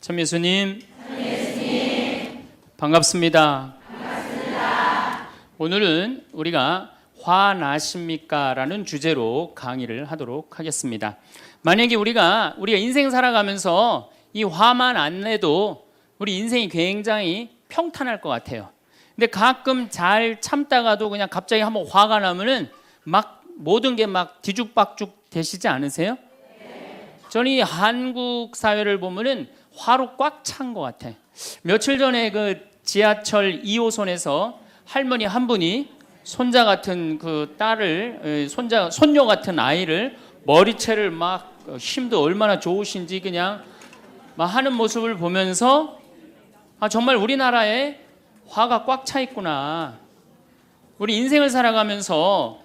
천예수님, 반갑습니다. 오늘은 우리가 화나십니까? 라는 주제로 강의를 하도록 하겠습니다. 만약에 우리가 인생 살아가면서 이 화만 안 내도 우리 인생이 굉장히 평탄할 것 같아요. 근데 가끔 잘 참다가도 그냥 갑자기 한번 화가 나면은 막 모든 게 막 뒤죽박죽 되시지 않으세요? 저는 이 한국 사회를 보면은 화로 꽉 찬 것 같아. 며칠 전에 그 지하철 2호선에서 할머니 한 분이 손자 같은 그 딸을 손녀 같은 아이를 머리채를 막 힘도 얼마나 좋으신지 그냥 막 하는 모습을 보면서 정말 우리나라에 화가 꽉 차 있구나. 우리 인생을 살아가면서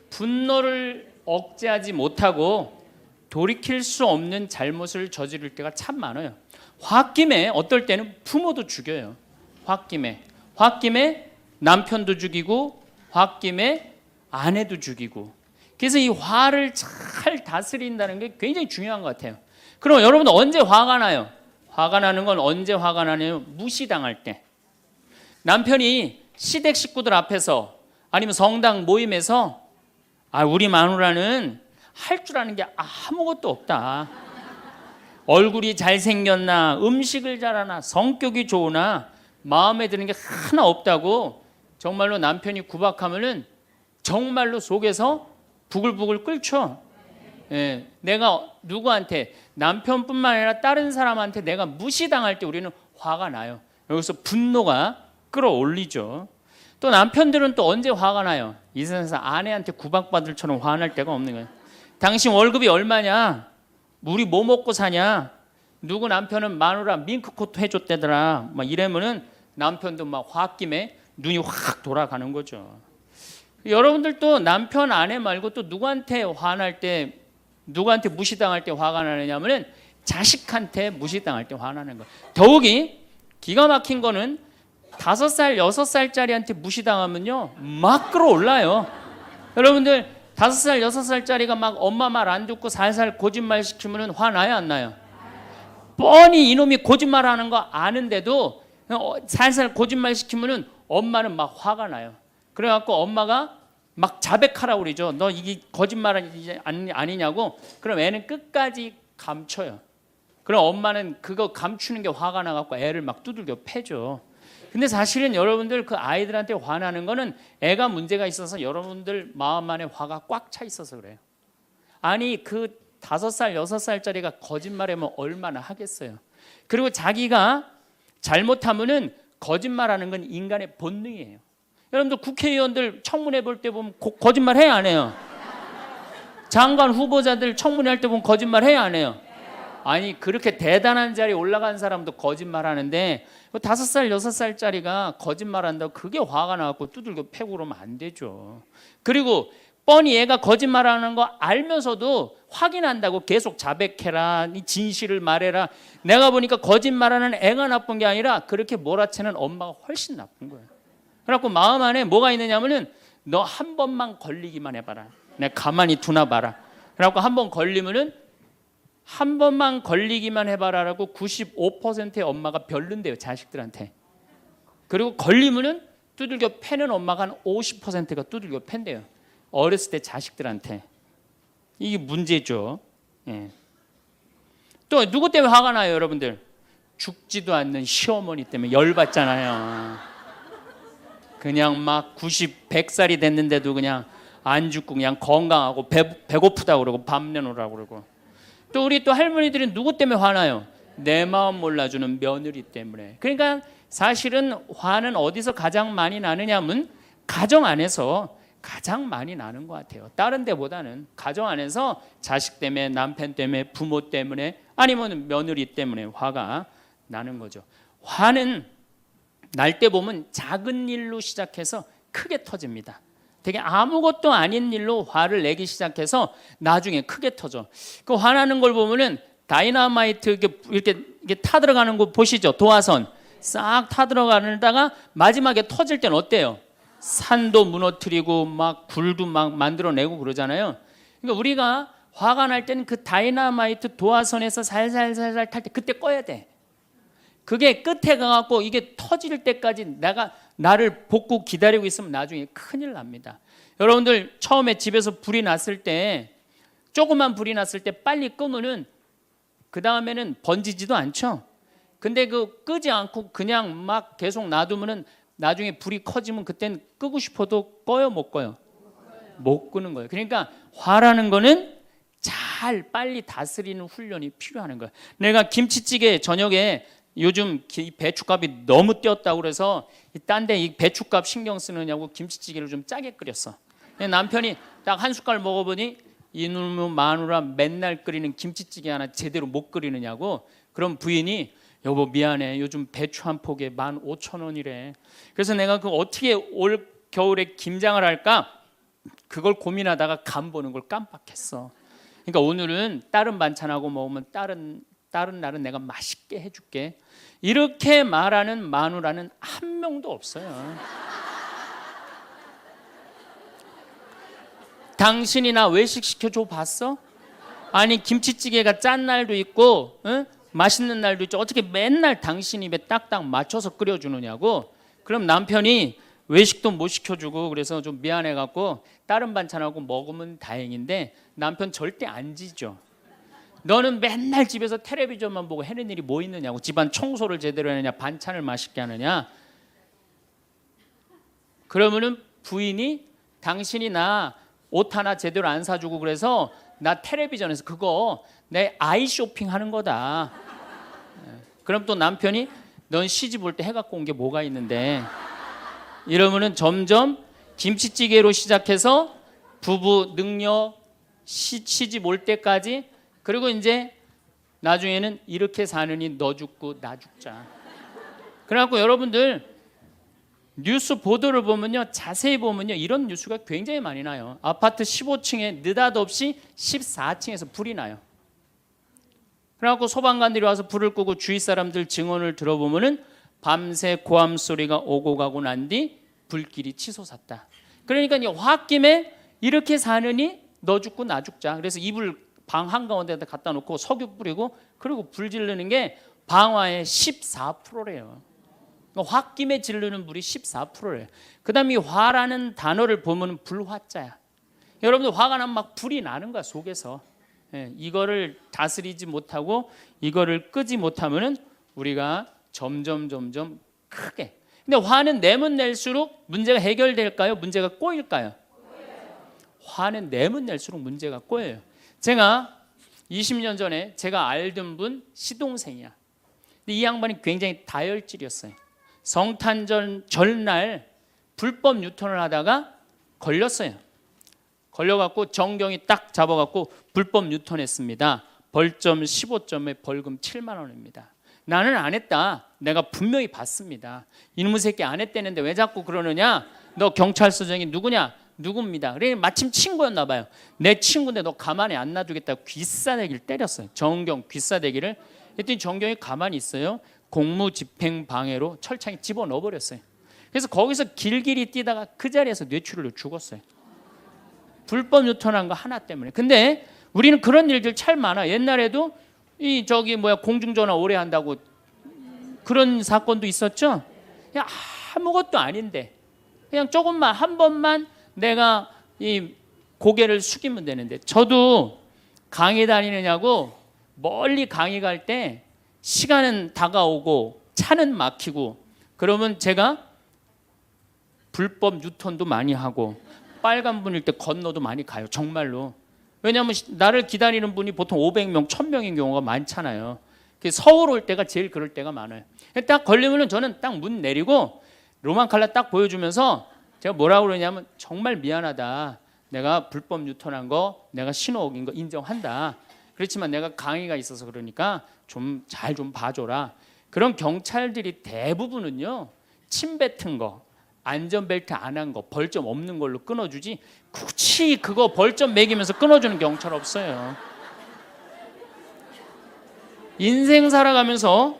분노를 억제하지 못하고 돌이킬 수 없는 잘못을 저지를 때가 참 많아요. 홧김에 어떨 때는 부모도 죽여요. 홧김에 남편도 죽이고 홧김에 아내도 죽이고. 그래서 이 화를 잘 다스린다는 게 굉장히 중요한 것 같아요. 그럼 여러분 언제 화가 나요? 화가 나는 건 언제 화가 나냐면 무시당할 때. 남편이 시댁 식구들 앞에서 아니면 성당 모임에서 우리 마누라는 할 줄 아는 게 아무것도 없다. 얼굴이 잘생겼나, 음식을 잘하나, 성격이 좋으나 마음에 드는 게 하나 없다고 정말로 남편이 구박하면은 정말로 속에서 부글부글 끓죠. 예, 내가 누구한테, 남편뿐만 아니라 다른 사람한테 내가 무시당할 때 우리는 화가 나요. 여기서 분노가 끌어올리죠. 또 남편들은 또 언제 화가 나요? 이 세상에서 아내한테 구박받을처럼 화날 때가 없는 거예요. 당신 월급이 얼마냐? 우리 뭐 먹고 사냐? 누구 남편은 마누라 밍크코트 해줬대더라. 막 이러면은 남편도 막 홧김에 눈이 확 돌아가는 거죠. 여러분들도 남편 아내 말고 또 누구한테 화날 때, 누구한테 무시당할 때 화가 나느냐면은 자식한테 무시당할 때 화나는 거예요. 더욱이 기가 막힌 거는 5살, 6살짜리한테 무시당하면요 막 끌어올라요. 여러분들 5살, 6살짜리가 막 엄마 말 안 듣고 살살 거짓말 시키면 화나요, 안 나요? 뻔히 이놈이 거짓말하는 거 아는데도 살살 거짓말 시키면 엄마는 막 화가 나요. 그래갖고 엄마가 막 자백하라고 그러죠. 너 이게 거짓말 아니냐고. 그럼 애는 끝까지 감춰요. 그럼 엄마는 그거 감추는 게 화가 나갖고 애를 막 두들겨 패죠. 근데 사실은 여러분들 그 아이들한테 화나는 거는 애가 문제가 있어서 여러분들 마음 안에 화가 꽉 차 있어서 그래요. 아니 그 5살, 6살짜리가 거짓말하면 얼마나 하겠어요. 그리고 자기가 잘못하면은 거짓말하는 건 인간의 본능이에요. 여러분들 국회의원들 청문회 볼 때 보면 거짓말 해야 안 해요? 장관 후보자들 청문회 할 때 보면 거짓말 해야 안 해요? 아니 그렇게 대단한 자리에 올라간 사람도 거짓말하는데 5살, 6살짜리가 거짓말한다고 그게 화가 나갖고 두들겨 패고 그러면 안 되죠. 그리고 뻔히 얘가 거짓말하는 거 알면서도 확인한다고 계속 자백해라, 진실을 말해라. 내가 보니까 거짓말하는 애가 나쁜 게 아니라 그렇게 몰아치는 엄마가 훨씬 나쁜 거예요. 그래갖고 마음 안에 뭐가 있느냐면은 너 한 번만 걸리기만 해봐라. 내가 가만히 두나 봐라. 그래갖고 한 번 걸리면은 한 번만 걸리기만 해봐라라고 95%의 엄마가 별론데요, 자식들한테. 그리고 걸리면은 두들겨 패는 엄마가 한 50%가 두들겨 팬대요. 어렸을 때 자식들한테. 이게 문제죠. 예. 또 누구 때문에 화가 나요, 여러분들? 죽지도 않는 시어머니 때문에 열받잖아요. 그냥 막 90, 100살이 됐는데도 그냥 안 죽고 그냥 건강하고 배고프다고 그러고 밥 내놓으라고 그러고. 또 우리 또 할머니들은 누구 때문에 화나요? 내 마음 몰라주는 며느리 때문에. 그러니까 사실은 화는 어디서 가장 많이 나느냐면 가정 안에서 가장 많이 나는 것 같아요. 다른 데보다는 가정 안에서 자식 때문에, 남편 때문에, 부모 때문에, 아니면 며느리 때문에 화가 나는 거죠. 화는 날 때 보면 작은 일로 시작해서 크게 터집니다. 되게 아무것도 아닌 일로 화를 내기 시작해서 나중에 크게 터져. 그 화나는 걸 보면은 다이너마이트 이렇게 타들어가는 거 보시죠? 도화선 싹 타들어가다가 마지막에 터질 때는 어때요? 산도 무너뜨리고 막 굴도 막 만들어내고 그러잖아요. 그러니까 우리가 화가 날 때는 그 다이너마이트 도화선에서 살살살살 탈 때 그때 꺼야 돼. 그게 끝에 가갖고 이게 터질 때까지 나를 복구 기다리고 있으면 나중에 큰일 납니다. 여러분들 처음에 집에서 불이 났을 때, 조그만 불이 났을 때 빨리 끄면은 그 다음에는 번지지도 않죠. 근데 그 끄지 않고 그냥 막 계속 놔두면은 나중에 불이 커지면 그땐 끄고 싶어도 꺼요, 못 꺼요? 못 끄는 거예요. 그러니까 화라는 거는 잘 빨리 다스리는 훈련이 필요한 거예요. 내가 김치찌개 저녁에 요즘 배춧값이 너무 뛰었다고 그래서 딴 데 이 배춧값 신경 쓰느냐고 김치찌개를 좀 짜게 끓였어. 남편이 딱 한 숟갈 먹어보니 이놈의 마누라 맨날 끓이는 김치찌개 하나 제대로 못 끓이느냐고. 그럼 부인이 여보 미안해, 요즘 배추 한 포기에 15,000원이래. 그래서 내가 그 어떻게 올 겨울에 김장을 할까 그걸 고민하다가 간 보는 걸 깜빡했어. 그러니까 오늘은 다른 반찬하고 먹으면 다른 날은 내가 맛있게 해줄게. 이렇게 말하는 마누라는 한 명도 없어요. 당신이 나 외식 시켜줘 봤어? 아니 김치찌개가 짠 날도 있고 맛있는 날도 있죠. 어떻게 맨날 당신 입에 딱딱 맞춰서 끓여주느냐고. 그럼 남편이 외식도 못 시켜주고 그래서 좀 미안해갖고 다른 반찬하고 먹으면 다행인데 남편 절대 안 지죠. 너는 맨날 집에서 텔레비전만 보고 해는 일이 뭐 있느냐고. 집안 청소를 제대로 하느냐, 반찬을 맛있게 하느냐. 그러면은 부인이 당신이 나 옷 하나 제대로 안 사주고 그래서 나 텔레비전에서 그거 내 아이 쇼핑하는 거다. 그럼 또 남편이 넌 시집 올 때 해갖고 온 게 뭐가 있는데. 이러면은 점점 김치찌개로 시작해서 부부 능력 시집 올 때까지, 그리고 이제 나중에는 이렇게 사느니 너 죽고 나 죽자. 그래갖고 여러분들 뉴스 보도를 보면요, 자세히 보면요, 이런 뉴스가 굉장히 많이 나요. 아파트 15층에 느닷없이 14층에서 불이 나요. 그래갖고 소방관들이 와서 불을 끄고 주위 사람들 증언을 들어보면은 밤새 고함 소리가 오고 가고 난 뒤 불길이 치솟았다. 그러니까 이 홧김에 이렇게 사느니 너 죽고 나 죽자. 그래서 이불 방 한가운데다 갖다 놓고 석유 뿌리고 그리고 불 지르는 게 방화의 14%래요. 홧김에 지르는 불이 14%래요. 그 다음에 이 화라는 단어를 보면 불화자야. 여러분들 화가 나면 막 불이 나는 거야, 속에서. 이거를 다스리지 못하고 이거를 끄지 못하면은 우리가 점점 크게. 근데 화는 내면 낼수록 문제가 해결될까요? 문제가 꼬일까요? 화는 내면 낼수록 문제가 꼬여요. 제가 20년 전에 제가 알던 분 시동생이야. 근데 이 양반이 굉장히 다혈질이었어요. 성탄절 전날 불법 유턴을 하다가 걸렸어요. 걸려갖고 정경이 딱 잡아갖고 불법 유턴했습니다. 벌점 15점에 벌금 7만 원입니다. 나는 안 했다. 내가 분명히 봤습니다. 이놈의 새끼 안 했다는데 왜 자꾸 그러느냐? 너 경찰서장이 누구냐? 누굽니다. 그래 마침 친구였나 봐요. 내 친구인데 너 가만히 안 놔두겠다고 귀싸대기를 때렸어요. 정경 귀싸대기를. 했더니 정경이 가만히 있어요. 공무집행방해로 철창에 집어넣어버렸어요. 그래서 거기서 길길이 뛰다가 그 자리에서 뇌출혈로 죽었어요. 불법 유턴한 거 하나 때문에. 근데 우리는 그런 일들 참 많아. 옛날에도 공중전화 오래 한다고 그런 사건도 있었죠. 그냥 아무것도 아닌데 그냥 조금만 한 번만 내가 이 고개를 숙이면 되는데. 저도 강의 다니느냐고 멀리 강의 갈 때 시간은 다가오고 차는 막히고 그러면 제가 불법 유턴도 많이 하고 빨간불일 때 건너도 많이 가요. 정말로. 왜냐하면 나를 기다리는 분이 보통 500명, 1000명인 경우가 많잖아요. 서울 올 때가 제일 그럴 때가 많아요. 딱 걸리면 저는 딱 문 내리고 로만 칼라 딱 보여주면서 제가 뭐라고 그러냐면 정말 미안하다. 내가 불법 유턴한 거, 내가 신호 어긴 거 인정한다. 그렇지만 내가 강의가 있어서 그러니까 좀 잘 좀 봐줘라. 그런 경찰들이 대부분은요, 침 뱉은 거, 안전벨트 안 한 거, 벌점 없는 걸로 끊어주지 굳이 그거 벌점 매기면서 끊어주는 경찰 없어요. 인생 살아가면서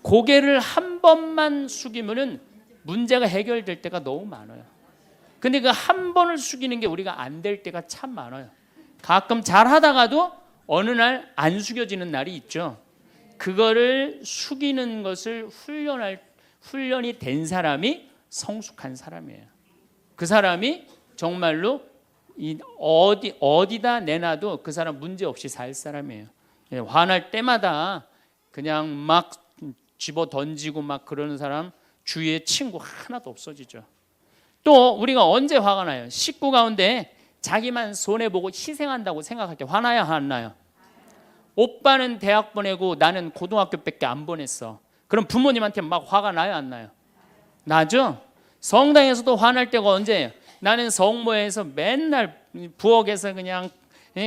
고개를 한 번만 숙이면은 문제가 해결될 때가 너무 많아요. 근데 그 한 번을 숙이는 게 우리가 안 될 때가 참 많아요. 가끔 잘 하다가도 어느 날 안 숙여지는 날이 있죠. 그거를 숙이는 것을 훈련이 된 사람이 성숙한 사람이에요. 그 사람이 정말로 어디다 내놔도 그 사람 문제 없이 살 사람이에요. 화날 때마다 그냥 막 집어 던지고 막 그러는 사람 주위에 친구 하나도 없어지죠. 또 우리가 언제 화가 나요? 식구 가운데 자기만 손해보고 희생한다고 생각할 때 화나요, 안 나요? 오빠는 대학 보내고 나는 고등학교밖에 안 보냈어. 그럼 부모님한테 막 화가 나요, 안 나요? 나죠? 성당에서도 화날 때가 언제예요? 나는 성모에서 맨날 부엌에서 그냥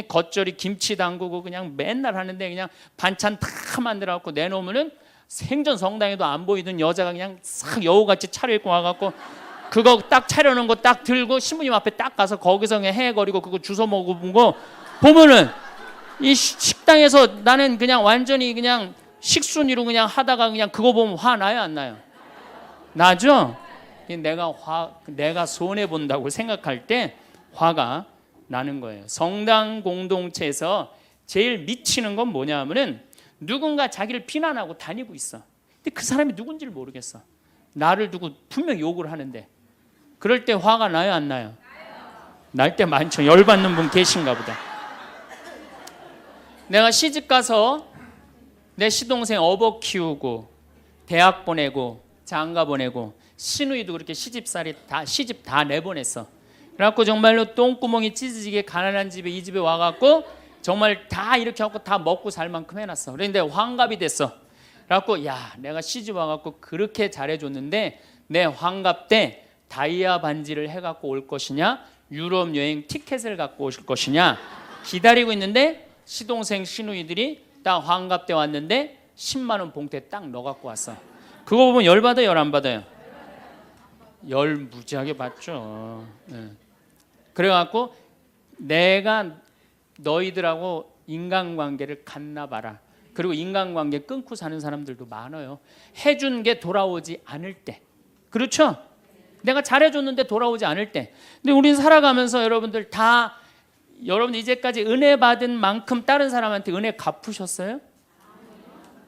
겉절이 김치 담그고 그냥 맨날 하는데 그냥 반찬 다 만들어갖고 내놓으면은 생전 성당에도 안 보이던 여자가 그냥 싹 여우같이 차려입고 와갖고 그거 딱 차려놓은 거 딱 들고 신부님 앞에 딱 가서 거기서 그냥 헤거리고 그거 주워 먹은 거 보면은 이 식당에서 나는 그냥 완전히 그냥 식순이로 그냥 하다가 그냥 그거 보면 화 나요, 안 나요? 나죠? 내가 손해 본다고 생각할 때 화가 나는 거예요. 성당 공동체에서 제일 미치는 건 뭐냐면은 누군가 자기를 비난하고 다니고 있어. 근데 그 사람이 누군지를 모르겠어. 나를 두고 분명 욕을 하는데 그럴 때 화가 나요, 안 나요? 날 때 많죠. 열받는 분 계신가 보다. 내가 시집 가서 내 시동생 어버 키우고 대학 보내고 장가 보내고 시누이도 그렇게 시집 다 내보냈어. 그래갖고 정말로 똥구멍이 찢어지게 가난한 집에 이 집에 와갖고 정말 다 이렇게 하고 다 먹고 살 만큼 해놨어. 그런데 환갑이 됐어. 그래갖고 야, 내가 시집 와갖고 그렇게 잘해줬는데 내 환갑 때 다이아 반지를 해갖고 올 것이냐, 유럽 여행 티켓을 갖고 오실 것이냐 기다리고 있는데 시동생 시누이들이 딱 환갑 때 왔는데 10만 원 봉투에 딱 넣어갖고 왔어. 그거 보면 열 받아요, 열 안 받아요? 열 무지하게 받죠. 네. 그래갖고 내가 너희들하고 인간관계를 갖나 봐라. 그리고 인간관계 끊고 사는 사람들도 많아요. 해준 게 돌아오지 않을 때. 그렇죠? 내가 잘해줬는데 돌아오지 않을 때. 근데 우리는 살아가면서 여러분들 이제까지 은혜 받은 만큼 다른 사람한테 은혜 갚으셨어요?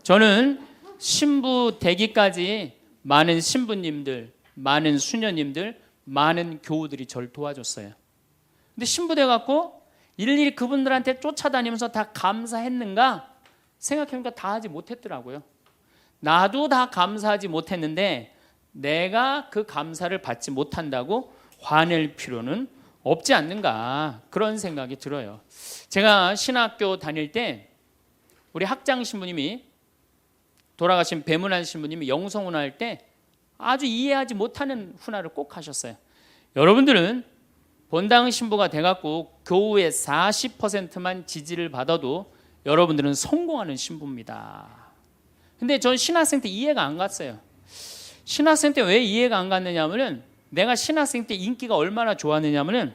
저는 신부 되기까지 많은 신부님들, 많은 수녀님들, 많은 교우들이 저를 도와줬어요. 근데 신부 돼갖고 일일이 그분들한테 쫓아다니면서 다 감사했는가? 생각해보니까 다 하지 못했더라고요. 나도 다 감사하지 못했는데 내가 그 감사를 받지 못한다고 화낼 필요는 없지 않는가, 그런 생각이 들어요. 제가 신학교 다닐 때 우리 학장 신부님이, 돌아가신 배문환 신부님이 영성훈화 할 때 아주 이해하지 못하는 훈화를 꼭 하셨어요. 여러분들은 본당 신부가 돼갖고 교우의 40%만 지지를 받아도 여러분들은 성공하는 신부입니다. 근데 전 신학생 때 이해가 안 갔어요. 신학생 때 왜 이해가 안 갔느냐면은 내가 신학생 때 인기가 얼마나 좋았느냐면은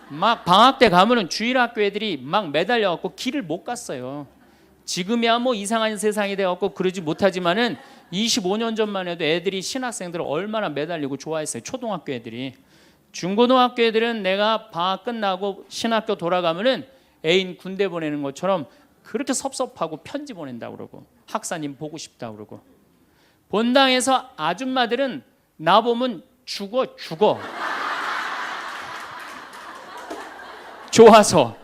막 방학 때 가면은 주일학교 애들이 막 매달려갖고 길을 못 갔어요. 지금이야 뭐 이상한 세상이 돼갖고 그러지 못하지만은 25년 전만 해도 애들이 신학생들을 얼마나 매달리고 좋아했어요. 초등학교 애들이. 중고등학교 애들은 내가 방학 끝나고 신학교 돌아가면은 애인 군대 보내는 것처럼 그렇게 섭섭하고 편지 보낸다고 그러고 학사님 보고 싶다고 그러고, 본당에서 아줌마들은 나 보면 죽어 좋아서.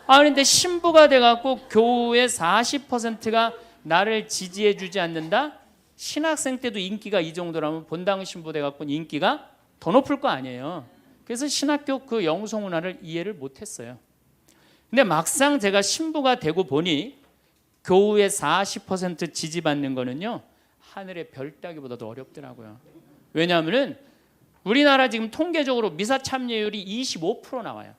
그런데 신부가 돼갖고 교우의 40%가 나를 지지해 주지 않는다? 신학생 때도 인기가 이 정도라면 본당 신부 돼갖고 인기가 더 높을 거 아니에요. 그래서 신학교 그 영성훈화를 이해를 못했어요. 근데 막상 제가 신부가 되고 보니 교우의 40% 지지받는 거는요, 하늘의 별 따기보다도 어렵더라고요. 왜냐하면은 우리나라 지금 통계적으로 미사 참여율이 25% 나와요.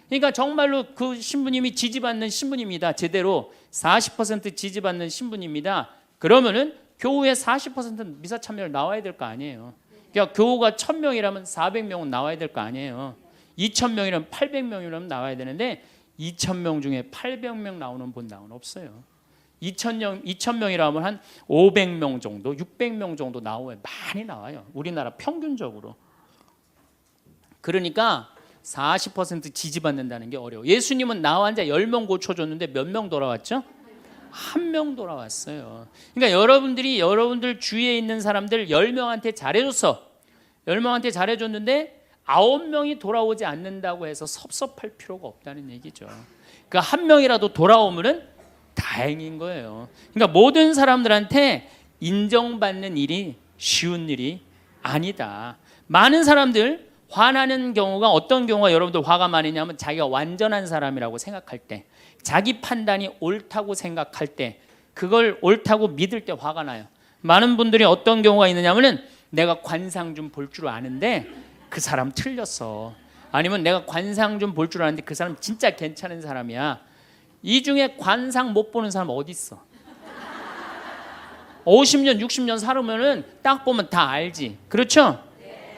그러니까 정말로 그 신부님이 지지받는 신부님이다, 제대로 40% 지지받는 신부님이다, 그러면은 교우의 40%는 미사 참여율 나와야 될 거 아니에요. 그러니까 교우가 1000명이라면 400명은 나와야 될 거 아니에요. 2000명이라면 800명이라면 나와야 되는데 2000명 중에 800명 나오는 본당은 없어요. 2000명이라면 한 500명 정도, 600명 정도 나와요. 많이 나와요. 우리나라 평균적으로. 그러니까 40% 지지받는다는 게 어려워. 예수님은 나 환자 10명 고쳐줬는데 몇 명 돌아왔죠? 한 명 돌아왔어요. 그러니까 여러분들이 여러분들 주위에 있는 사람들 10명한테 잘해줬어. 10명한테 잘해줬는데 9명이 돌아오지 않는다고 해서 섭섭할 필요가 없다는 얘기죠. 그 한 명이라도 돌아오면은 다행인 거예요. 그러니까 모든 사람들한테 인정받는 일이 쉬운 일이 아니다. 많은 사람들 화나는 경우가 어떤 경우가 여러분들 화가 많으냐면 자기가 완전한 사람이라고 생각할 때, 자기 판단이 옳다고 생각할 때, 그걸 옳다고 믿을 때 화가 나요. 많은 분들이 어떤 경우가 있느냐면은 내가 관상 좀 볼 줄 아는데 그 사람 틀렸어. 아니면 내가 관상 좀 볼 줄 아는데 그 사람 진짜 괜찮은 사람이야. 이 중에 관상 못 보는 사람 어디 있어? 50년, 60년 살으면은 딱 보면 다 알지. 그렇죠?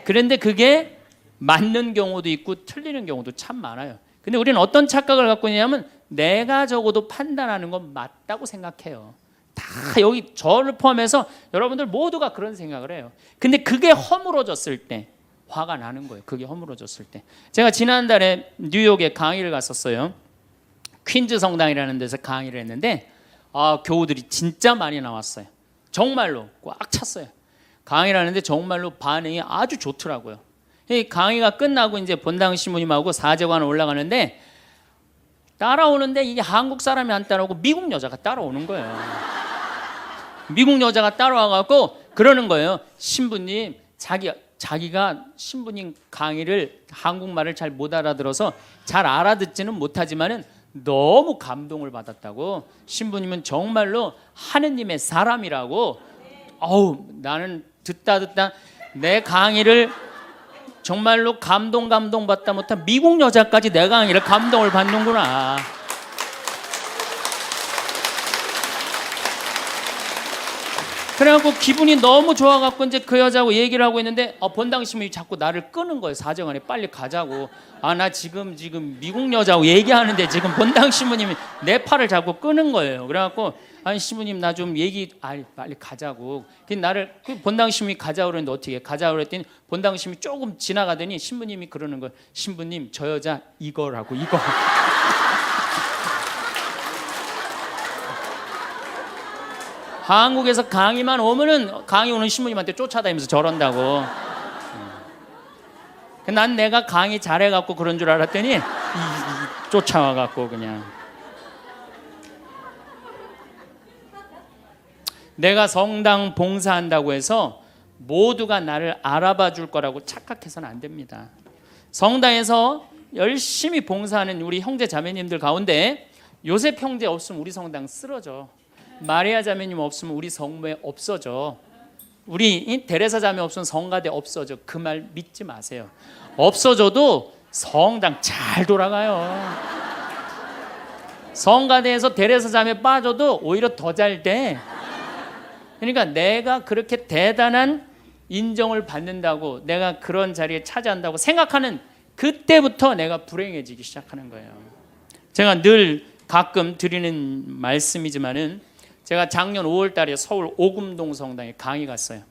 그런데 그게 맞는 경우도 있고 틀리는 경우도 참 많아요. 근데 우리는 어떤 착각을 갖고 있냐면 내가 적어도 판단하는 건 맞다고 생각해요. 다 여기 저를 포함해서 여러분들 모두가 그런 생각을 해요. 근데 그게 허물어졌을 때 화가 나는 거예요. 그게 허물어졌을 때. 제가 지난달에 뉴욕에 강의를 갔었어요. 퀸즈 성당이라는 데서 강의를 했는데 교우들이 진짜 많이 나왔어요. 정말로 꽉 찼어요. 강의를 하는데 정말로 반응이 아주 좋더라고요. 이 강의가 끝나고 이제 본당 신부님하고 사제관을 올라가는데 따라오는데 이게 한국 사람이 안 따라오고 미국 여자가 따라오는 거예요. 미국 여자가 따라와갖고 그러는 거예요. 신부님, 자기가 신부님 강의를 한국말을 잘 못 알아들어서 잘 알아듣지는 못하지만은 너무 감동을 받았다고. 신부님은 정말로 하느님의 사람이라고. 나는 듣다 내 강의를 정말로 감동받다 못한 미국 여자까지 내 강의를 감동을 받는구나. 그래갖고 기분이 너무 좋아갖고 이제 그 여자하고 얘기를 하고 있는데 본당 신부님이 자꾸 나를 끄는 거예요. 사정안에 빨리 가자고. 나 지금 미국 여자하고 얘기하는데 지금 본당 신부님이 내 팔을 자꾸 끄는 거예요. 그래갖고 아니 신부님 나 좀 빨리 가자고. 나를 본당 신부님이 가자고 그랬는데 어떻게 가자고 그랬더니 본당 신부님이 조금 지나가더니 신부님이 그러는 거예요. 신부님 저 여자 이거라고 이거. 한국에서 강의만 오면은 강의 오는 신부님한테 쫓아다니면서 저런다고. 난 내가 강의 잘해갖고 그런 줄 알았더니 쫓아와갖고 그냥. 내가 성당 봉사한다고 해서 모두가 나를 알아봐 줄 거라고 착각해서는 안 됩니다. 성당에서 열심히 봉사하는 우리 형제 자매님들 가운데 요셉 형제 없으면 우리 성당 쓰러져. 마리아 자매님 없으면 우리 성모에 없어져. 우리 데레사 자매 없으면 성가대 없어져. 그 말 믿지 마세요. 없어져도 성당 잘 돌아가요. 성가대에서 데레사 자매 빠져도 오히려 더 잘 돼. 그러니까 내가 그렇게 대단한 인정을 받는다고, 내가 그런 자리에 차지한다고 생각하는 그때부터 내가 불행해지기 시작하는 거예요. 제가 늘 가끔 드리는 말씀이지만은 제가 작년 5월 달에 서울 오금동 성당에 강의 갔어요.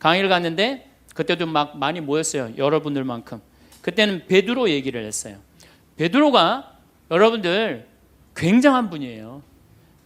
강의를 갔는데 그때도 막 많이 모였어요. 여러분들만큼. 그때는 베드로 얘기를 했어요. 베드로가 여러분들 굉장한 분이에요.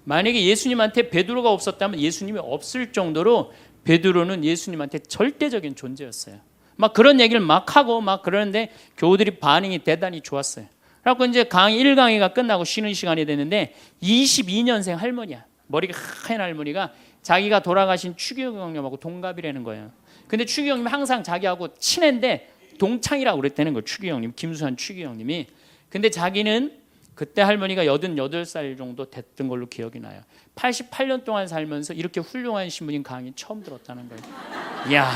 만약에 예수님한테 베드로가 없었다면 예수님이 없을 정도로 베드로는 예수님한테 절대적인 존재였어요. 막 그런 얘기를 막 하고 막 그러는데 교우들이 반응이 대단히 좋았어요. 그래서 이제 강의 1강의가 끝나고 쉬는 시간이 됐는데 22년생 할머니야. 머리가 하얀 할머니가 자기가 돌아가신 추기경 형님하고 동갑이라는 거예요. 근데 추기경 형님이 항상 자기하고 친한데 동창이라고 그랬다는 거예요. 추기경 형님, 김수환 추기경 형님이. 근데 자기는 그때 할머니가 88살 정도 됐던 걸로 기억이 나요. 88년 동안 살면서 이렇게 훌륭한 신부님 강의 처음 들었다는 거예요. 이야,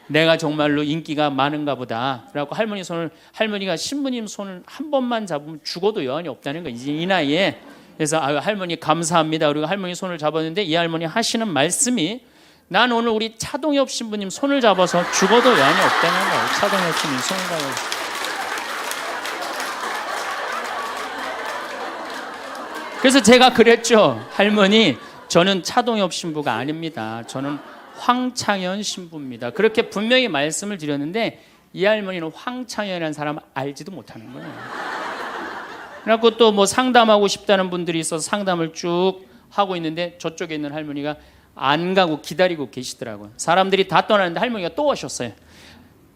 내가 정말로 인기가 많은가 보다. 그래갖고 할머니가 신부님 손을 한 번만 잡으면 죽어도 여한이 없다는 거예요. 이제 이 나이에. 그래서 할머니 감사합니다. 그리고 할머니 손을 잡았는데 이 할머니 하시는 말씀이 난 오늘 우리 차동엽 신부님 손을 잡아서 죽어도 여한이 없다는 거예요. 차동엽 신부님 손을 잡아서. 그래서 제가 그랬죠. 할머니, 저는 차동엽 신부가 아닙니다. 저는 황창현 신부입니다. 그렇게 분명히 말씀을 드렸는데 이 할머니는 황창현이라는 사람을 알지도 못하는 거예요. 그래갖고 또 뭐 상담하고 싶다는 분들이 있어서 상담을 쭉 하고 있는데 저쪽에 있는 할머니가 안 가고 기다리고 계시더라고요. 사람들이 다 떠나는데 할머니가 또 오셨어요.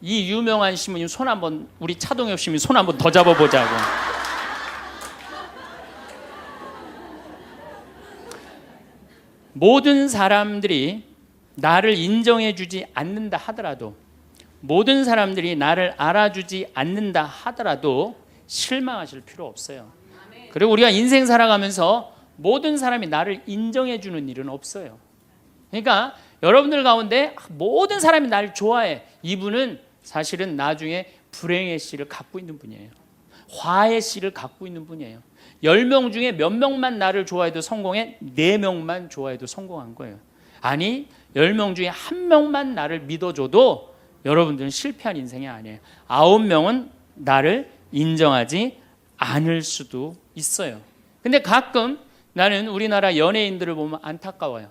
이 유명한 신부님 손 한번, 우리 차동엽 신부님 손 한번 더 잡아보자고. 모든 사람들이 나를 인정해주지 않는다 하더라도, 모든 사람들이 나를 알아주지 않는다 하더라도 실망하실 필요 없어요. 그리고 우리가 인생 살아가면서 모든 사람이 나를 인정해주는 일은 없어요. 그러니까 여러분들 가운데 모든 사람이 나를 좋아해, 이분은 사실은 나중에 불행의 씨를 갖고 있는 분이에요. 화의 씨를 갖고 있는 분이에요. 10명 중에 몇 명만 나를 좋아해도 성공해? 4명만 좋아해도 성공한 거예요. 아니, 10명 중에 1명만 나를 믿어줘도 여러분들은 실패한 인생이 아니에요. 9명은 나를 인정하지 않을 수도 있어요. 근데 가끔 나는 우리나라 연예인들을 보면 안타까워요.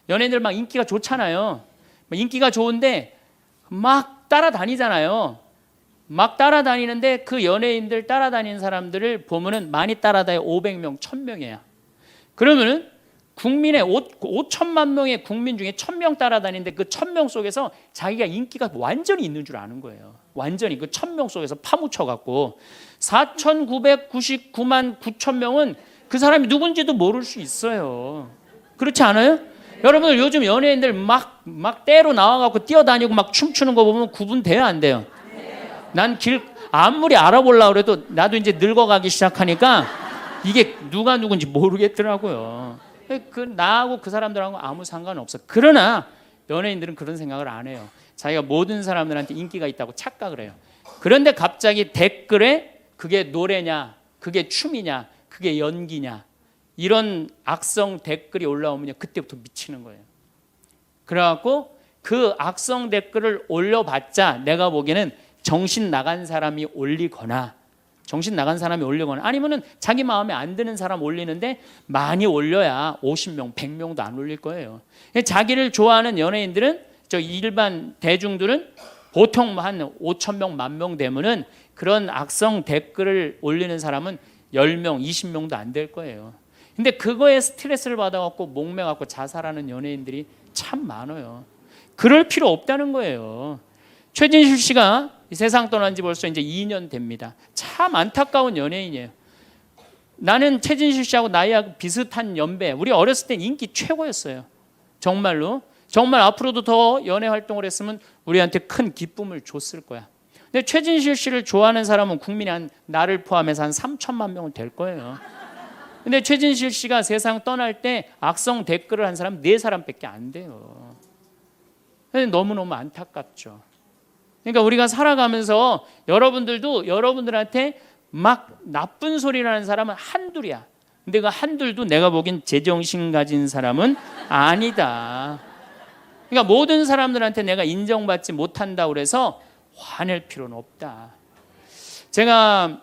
연예인들 막 인기가 좋잖아요. 인기가 좋은데 막 따라다니잖아요. 막 따라다니는데 그 연예인들 따라다니는 사람들을 보면은 많이 따라다녀 500명, 1000명이야. 그러면은 국민의 5천만 명의 국민 중에 1000명 따라다니는데 그 1000명 속에서 자기가 인기가 완전히 있는 줄 아는 거예요. 완전히 그 1000명 속에서 파묻혀갖고 4999만 9천명은 그 사람이 누군지도 모를 수 있어요. 그렇지 않아요? 여러분들 요즘 연예인들 막 때로 나와갖고 뛰어다니고 막 춤추는 거 보면 구분돼요, 안 돼요? 난 아무리 알아보려고 그래도 나도 이제 늙어가기 시작하니까 이게 누가 누군지 모르겠더라고요. 나하고 그 사람들하고 아무 상관없어. 그러나 연예인들은 그런 생각을 안 해요. 자기가 모든 사람들한테 인기가 있다고 착각을 해요. 그런데 갑자기 댓글에 그게 노래냐, 그게 춤이냐, 그게 연기냐, 이런 악성 댓글이 올라오면 그때부터 미치는 거예요. 그래갖고 그 악성 댓글을 올려봤자 내가 보기에는 정신 나간 사람이 올리거나 아니면은 자기 마음에 안 드는 사람 올리는데 많이 올려야 50명, 100명도 안 올릴 거예요. 자기를 좋아하는 연예인들은, 저 일반 대중들은 보통 한 5,000명, 10,000명 되면은 그런 악성 댓글을 올리는 사람은 10명, 20명도 안 될 거예요. 근데 그거에 스트레스를 받아갖고 목매갖고 자살하는 연예인들이 참 많아요. 그럴 필요 없다는 거예요. 최진실 씨가 이 세상 떠난 지 벌써 이제 2년 됩니다. 참 안타까운 연예인이에요. 나는 최진실 씨하고 나이하고 비슷한 연배. 우리 어렸을 땐 인기 최고였어요. 정말로. 정말 앞으로도 더 연애 활동을 했으면 우리한테 큰 기쁨을 줬을 거야. 근데 최진실 씨를 좋아하는 사람은 국민이 나를 포함해서 한 3천만 명은 될 거예요. 근데 최진실 씨가 세상 떠날 때 악성 댓글을 한 사람 4사람밖에 안 돼요. 너무너무 안타깝죠. 그러니까 우리가 살아가면서 여러분들도 여러분들한테 막 나쁜 소리를 하는 사람은 한둘이야. 근데 그 한둘도 내가 보기엔 제정신 가진 사람은 아니다. 그러니까 모든 사람들한테 내가 인정받지 못한다고 그래서 화낼 필요는 없다. 제가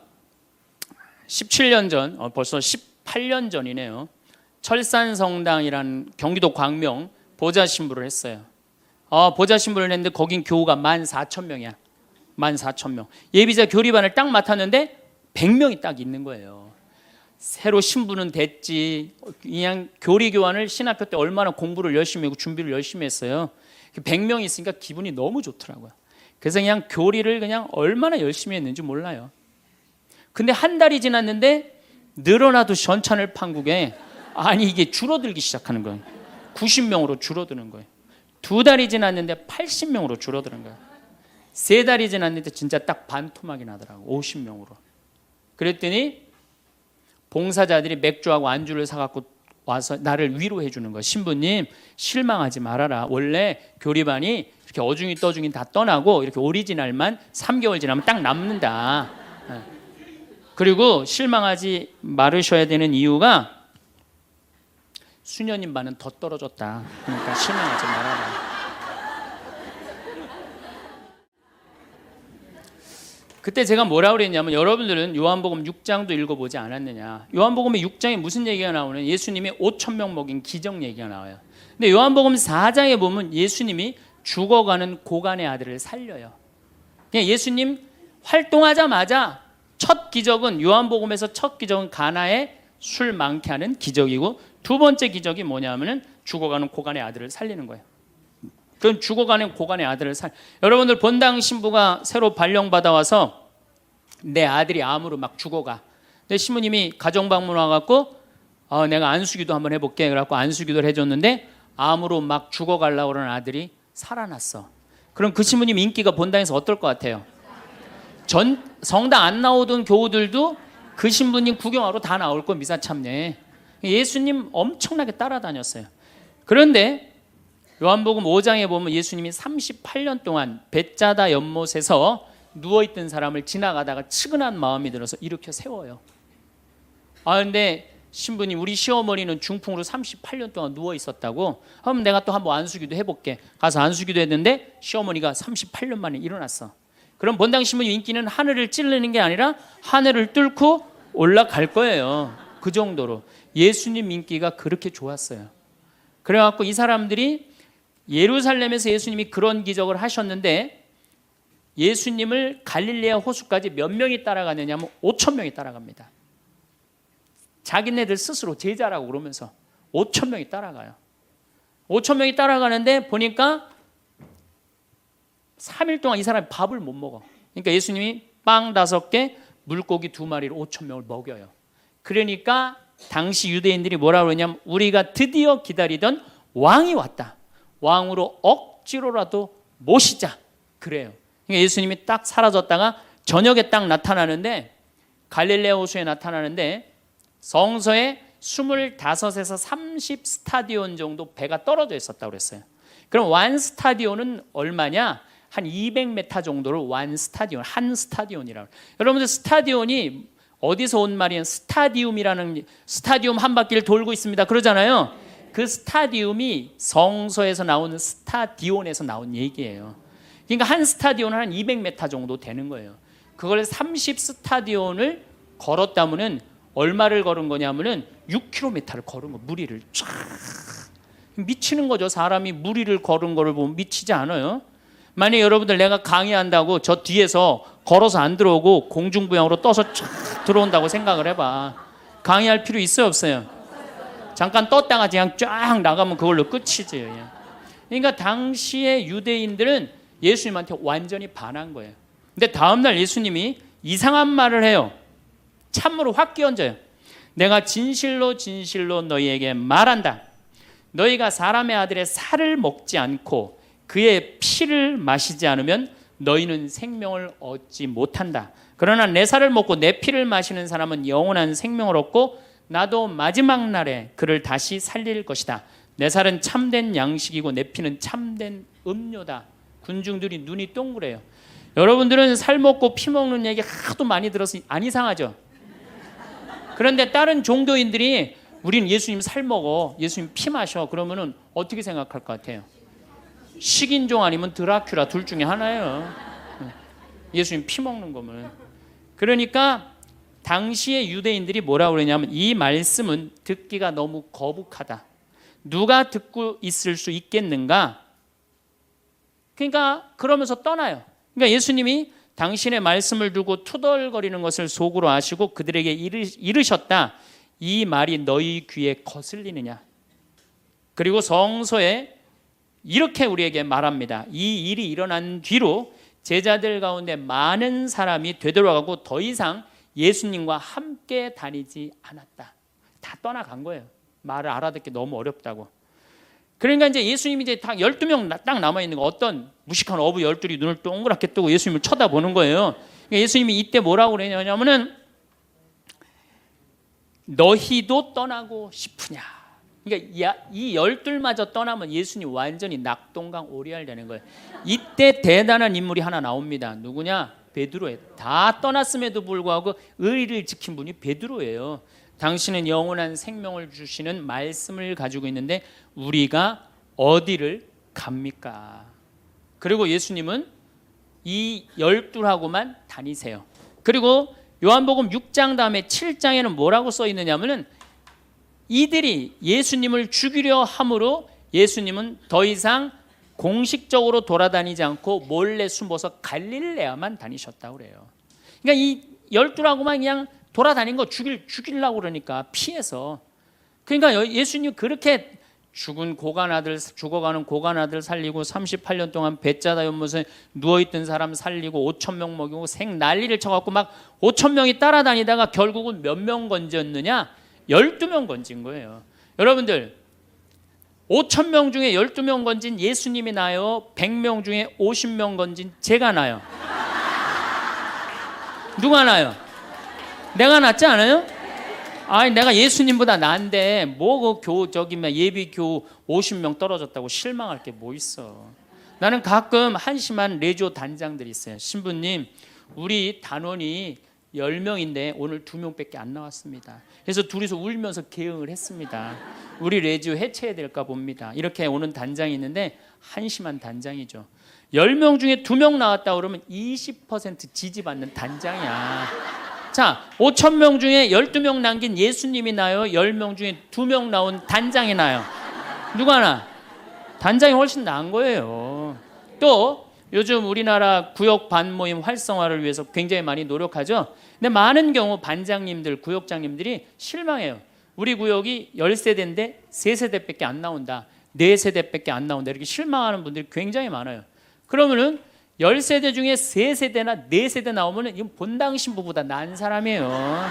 17년 전, 벌써 18년 전이네요. 철산성당이라는 경기도 광명 보좌 신부를 했어요. 보좌 신부를 했는데 거긴 교우가 14,000명이야. 14,000명. 예비자 교리반을 딱 맡았는데 100명이 딱 있는 거예요. 새로 신부는 됐지. 그냥 교리 교환을 신학교 때 얼마나 공부를 열심히 하고 준비를 열심히 했어요. 100명이 있으니까 기분이 너무 좋더라고요. 그래서 그냥 교리를 그냥 얼마나 열심히 했는지 몰라요. 근데 한 달이 지났는데 늘어나도 전찬을 판국에 아니 이게 줄어들기 시작하는 거예요. 90명으로 줄어드는 거예요. 2달이 지났는데 80명으로 줄어드는 거예요. 3달이 지났는데 진짜 딱 반토막이 나더라고. 50명으로. 그랬더니 봉사자들이 맥주하고 안주를 사갖고 와서 나를 위로해 주는 거예요. 신부님 실망하지 말아라. 원래 교리반이 이렇게 어중이 떠중이 다 떠나고 이렇게 오리지널만 3개월 지나면 딱 남는다. 그리고 실망하지 말으셔야 되는 이유가 수녀님 반은 더 떨어졌다. 그러니까 실망하지 말아라. 그때 제가 뭐라고 그랬냐면 여러분들은 요한복음 6장도 읽어보지 않았느냐. 요한복음 6장에 무슨 얘기가 나오는 예수님이 5,000명 먹인 기적 얘기가 나와요. 근데 요한복음 4장에 보면 예수님이 죽어가는 고간의 아들을 살려요. 그냥 예수님 활동하자마자 첫 기적은 요한복음에서 첫 기적은 가나에 술 많게 하는 기적이고 두 번째 기적이 뭐냐면은 죽어가는 고간의 아들을 살리는 거예요. 그건 죽어가는 고간의 아들을 여러분들 본당 신부가 새로 발령받아 와서 내 아들이 암으로 막 죽어가. 근데 신부님이 가정 방문 와갖고 내가 안수기도 한번 해볼게. 그래갖고 안수기도를 해줬는데 암으로 막 죽어가려고 그러는 아들이 살아났어. 그럼 그 신부님 인기가 본당에서 어떨 것 같아요? 성당 안 나오던 교우들도 그 신부님 구경하러 다 나올 거 미사 참례. 예수님 엄청나게 따라다녔어요. 그런데 요한복음 5장에 보면 예수님이 38년 동안 벳자다 연못에서 누워있던 사람을 지나가다가 측은한 마음이 들어서 일으켜 세워요. 근데 신부님 우리 시어머니는 중풍으로 38년 동안 누워있었다고. 그럼 내가 또 한번 안수기도 해볼게. 가서 안수기도 했는데 시어머니가 38년 만에 일어났어. 그럼 본당 신부님 인기는 하늘을 찌르는 게 아니라 하늘을 뚫고 올라갈 거예요. 그 정도로 예수님 인기가 그렇게 좋았어요. 그래갖고 이 사람들이 예루살렘에서 예수님이 그런 기적을 하셨는데 예수님을 갈릴레아 호수까지 몇 명이 따라가느냐 하면 5천 명이 따라갑니다. 자기네들 스스로 제자라고 그러면서 5천 명이 따라가요. 5천 명이 따라가는데 보니까 3일 동안 이 사람이 밥을 못 먹어. 그러니까 예수님이 빵 5개, 물고기 2마리로 5천 명을 먹여요. 그러니까 당시 유대인들이 뭐라고 그러냐면 우리가 드디어 기다리던 왕이 왔다. 왕으로 억지로라도 모시자. 그래요. 그러니까 예수님이 딱 사라졌다가 저녁에 딱 나타나는데 갈릴레아 호수에 나타나는데 성서에 25에서 30 스타디온 정도 배가 떨어져 있었다고 그랬어요. 그럼 완 스타디온은 얼마냐? 한 200m 정도를 완 스타디온, 한 스타디온이라고. 여러분들 스타디온이 어디서 온 말이에요? 스타디움이라는 스타디움 한 바퀴를 돌고 있습니다. 그러잖아요. 그 스타디움이 성서에서 나오는 스타디온에서 나온 얘기예요. 그러니까 한 스타디온은 한 200m 정도 되는 거예요. 그걸 30 스타디온을 걸었다면은 얼마를 걸은 거냐면은 6km를 걸은 거, 무리를 쫙. 미치는 거죠. 사람이 무리를 걸은 거를 보면 미치지 않아요. 만약 여러분들 내가 강의한다고 저 뒤에서 걸어서 안 들어오고 공중부양으로 떠서 쫙 들어온다고 생각을 해봐. 강의할 필요 있어요, 없어요? 잠깐 떴다가 그냥 쫙 나가면 그걸로 끝이지. 그러니까 당시의 유대인들은 예수님한테 완전히 반한 거예요. 근데 다음날 예수님이 이상한 말을 해요. 참으로 확 끼얹어요. 내가 진실로 진실로 너희에게 말한다. 너희가 사람의 아들의 살을 먹지 않고 그의 피를 마시지 않으면 너희는 생명을 얻지 못한다. 그러나 내 살을 먹고 내 피를 마시는 사람은 영원한 생명을 얻고 나도 마지막 날에 그를 다시 살릴 것이다. 내 살은 참된 양식이고 내 피는 참된 음료다. 군중들이 눈이 동그래요. 여러분들은 살 먹고 피 먹는 얘기 하도 많이 들어서 안 이상하죠? 그런데 다른 종교인들이 우리는 예수님 살 먹어, 예수님 피 마셔 그러면은 어떻게 생각할 것 같아요? 식인종 아니면 드라큘라 둘 중에 하나예요. 예수님 피 먹는 거면. 그러니까 당시의 유대인들이 뭐라고 그러냐면 이 말씀은 듣기가 너무 거북하다. 누가 듣고 있을 수 있겠는가? 그러니까 그러면서 떠나요. 그러니까 예수님이 당신의 말씀을 두고 투덜거리는 것을 속으로 아시고 그들에게 이르셨다. 이 말이 너희 귀에 거슬리느냐? 그리고 성서에 이렇게 우리에게 말합니다. 이 일이 일어난 뒤로 제자들 가운데 많은 사람이 되돌아가고 더 이상 예수님과 함께 다니지 않았다. 다 떠나간 거예요. 말을 알아듣기 너무 어렵다고. 그러니까 이제 예수님이 이제 딱 12명 딱 남아있는 거, 어떤 무식한 어부 12이 눈을 동그랗게 뜨고 예수님을 쳐다보는 거예요. 그러니까 예수님이 이때 뭐라고 그러냐면은 너희도 떠나고 싶으냐. 그러니까 이 12마저 떠나면 예수님 완전히 낙동강 오리알 되는 거예요. 이때 대단한 인물이 하나 나옵니다. 누구냐? 베드로예요. 다 떠났음에도 불구하고 의리를 지킨 분이 베드로예요. 당신은 영원한 생명을 주시는 말씀을 가지고 있는데 우리가 어디를 갑니까? 그리고 예수님은 이 12하고만 다니세요. 그리고 요한복음 6장 다음에 7장에는 뭐라고 써 있느냐면은 이들이 예수님을 죽이려 함으로 예수님은 더 이상 공식적으로 돌아다니지 않고 몰래 숨어서 갈릴레아만 다니셨다고 그래요. 그러니까 이 12하고만 그냥 돌아다닌 거 죽이려고 그러니까 피해서. 그러니까 예수님 그렇게 죽어가는 고간 아들 살리고 38년 동안 배짜다 연못에 누워있던 사람 살리고 5천 명 먹이고 생 난리를 쳐갖고 막 5천 명이 따라다니다가 결국은 몇 명 건졌느냐? 12명 건진 거예요. 여러분들 5천 명 중에 12명 건진 예수님이 나요? 100명 중에 50명 건진 제가 나요? 누가 나요? 내가 낫지 않아요? 아니 내가 예수님보다 나은데 뭐 그 예비교 50명 떨어졌다고 실망할 게 뭐 있어. 나는 가끔 한심한 레지오 단장들이 있어요. 신부님 우리 단원이 10명인데 오늘 2명밖에 안 나왔습니다. 그래서 둘이서 울면서 개응을 했습니다. 우리 레지오 해체해야 될까 봅니다. 이렇게 오는 단장이 있는데 한심한 단장이죠. 10명 중에 2명 나왔다 그러면 20% 지지받는 단장이야. 자, 5천 명 중에 12명 남긴 예수님이 나요? 10명 중에 2명 나온 단장이 나요? 누가 나? 단장이 훨씬 나은 거예요. 또 요즘 우리나라 구역 반모임 활성화를 위해서 굉장히 많이 노력하죠. 근데 많은 경우 반장님들, 구역장님들이 실망해요. 우리 구역이 10세대인데 3세대밖에 안 나온다. 4세대밖에 안 나온다. 이렇게 실망하는 분들이 굉장히 많아요. 그러면은 10세대 중에 3세대나 4세대 나오면 이건 본당 신부보다 난 사람이에요.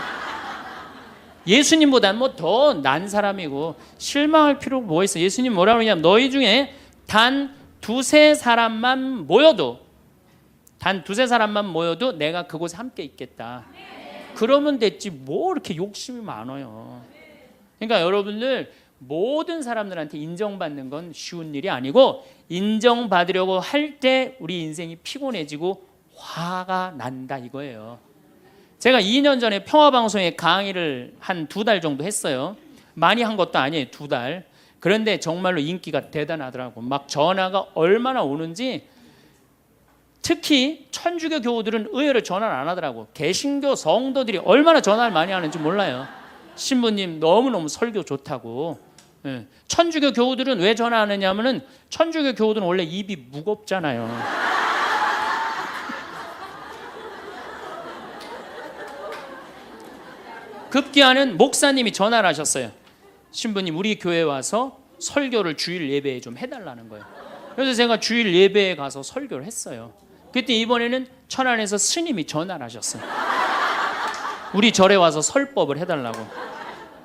예수님보다는 뭐 더 난 사람이고 실망할 필요가 뭐 있어. 예수님 뭐라 그러냐면 너희 중에 단 2-3 사람만 모여도 내가 그곳에 함께 있겠다. 그러면 됐지 뭐 이렇게 욕심이 많아요. 그러니까 여러분들 모든 사람들한테 인정받는 건 쉬운 일이 아니고 인정받으려고 할 때 우리 인생이 피곤해지고 화가 난다 이거예요. 제가 2년 전에 평화방송에 강의를 한 2달 정도 했어요. 많이 한 것도 아니에요. 2달. 그런데 정말로 인기가 대단하더라고. 막 전화가 얼마나 오는지. 특히 천주교 교우들은 의외로 전화를 안 하더라고. 개신교 성도들이 얼마나 전화를 많이 하는지 몰라요. 신부님 너무너무 설교 좋다고. 천주교 교우들은 왜 전화 안 하냐면은 천주교 교우들은 원래 입이 무겁잖아요. 급기야는 목사님이 전화를 하셨어요. 신부님 우리 교회 와서 설교를 주일 예배에 좀 해달라는 거예요. 그래서 제가 주일 예배에 가서 설교를 했어요. 그때 이번에는 천안에서 스님이 전화를 하셨어요. 우리 절에 와서 설법을 해달라고.